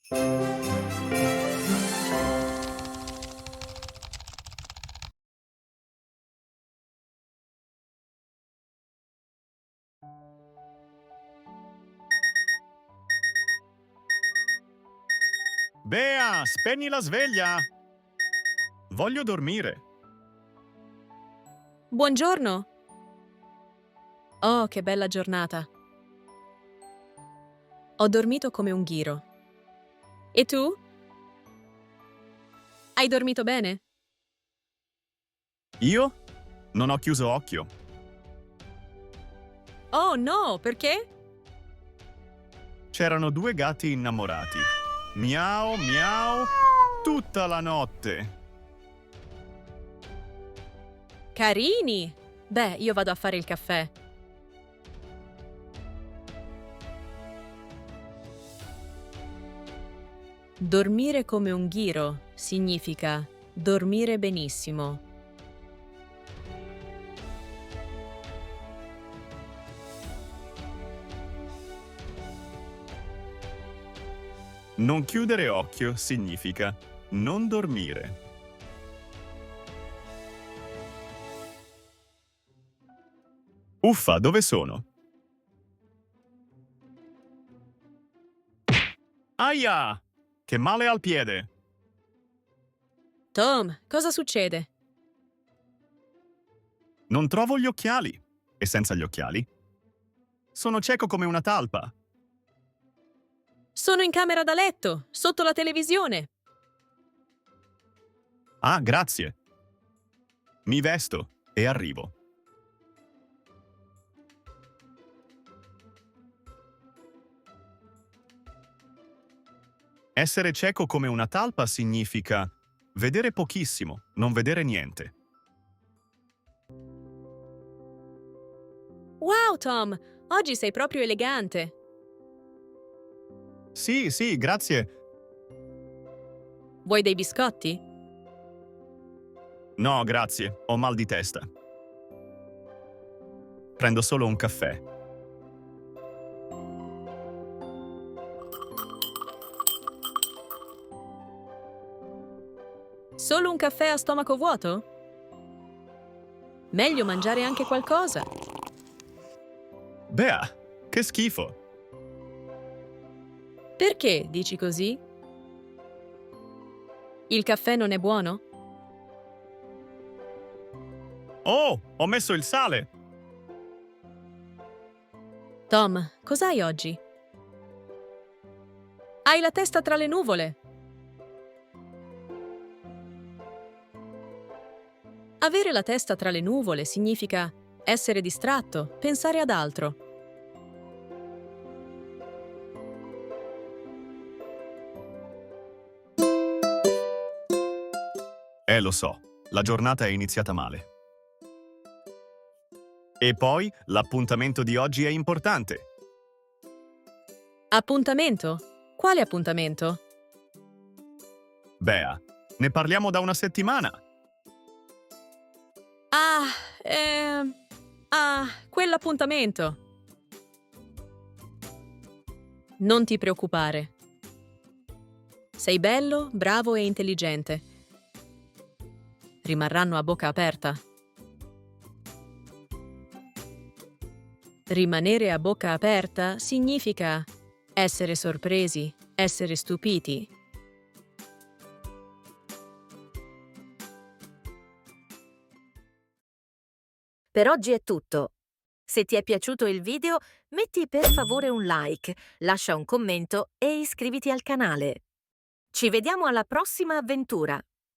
Bea, spegni la sveglia! Voglio dormire. Buongiorno! Oh, che bella giornata! Ho dormito come un ghiro. E tu? Hai dormito bene? Io? Non ho chiuso occhio. Oh no, perché? C'erano due gatti innamorati. Miau, miau, tutta la notte. Carini! Beh, io vado a fare il caffè. Dormire come un ghiro significa dormire benissimo. Non chiudere occhio significa non dormire. Uffa, dove sono? Aia! Che male al piede! Tom, cosa succede? Non trovo gli occhiali. E senza gli occhiali? Sono cieco come una talpa. Sono in camera da letto, sotto la televisione. Ah, grazie. Mi vesto e arrivo. Essere cieco come una talpa significa vedere pochissimo, non vedere niente. Wow, Tom! Oggi sei proprio elegante. Sì, sì, grazie. Vuoi dei biscotti? No, grazie, ho mal di testa. Prendo solo un caffè. Solo un caffè a stomaco vuoto? Meglio mangiare anche qualcosa. Bea, che schifo. Perché dici così? Il caffè non è buono? Oh, ho messo il sale. Tom, cos'hai oggi? Hai la testa tra le nuvole. Avere la testa tra le nuvole significa essere distratto, pensare ad altro. Lo so, la giornata è iniziata male. E poi, l'appuntamento di oggi è importante. Appuntamento? Quale appuntamento? Bea, ne parliamo da una settimana. Quell'appuntamento. Non ti preoccupare. Sei bello, bravo e intelligente. Rimarranno a bocca aperta. Rimanere a bocca aperta significa essere sorpresi, essere stupiti. Per oggi è tutto. Se ti è piaciuto il video, metti per favore un like, lascia un commento e iscriviti al canale. Ci vediamo alla prossima avventura!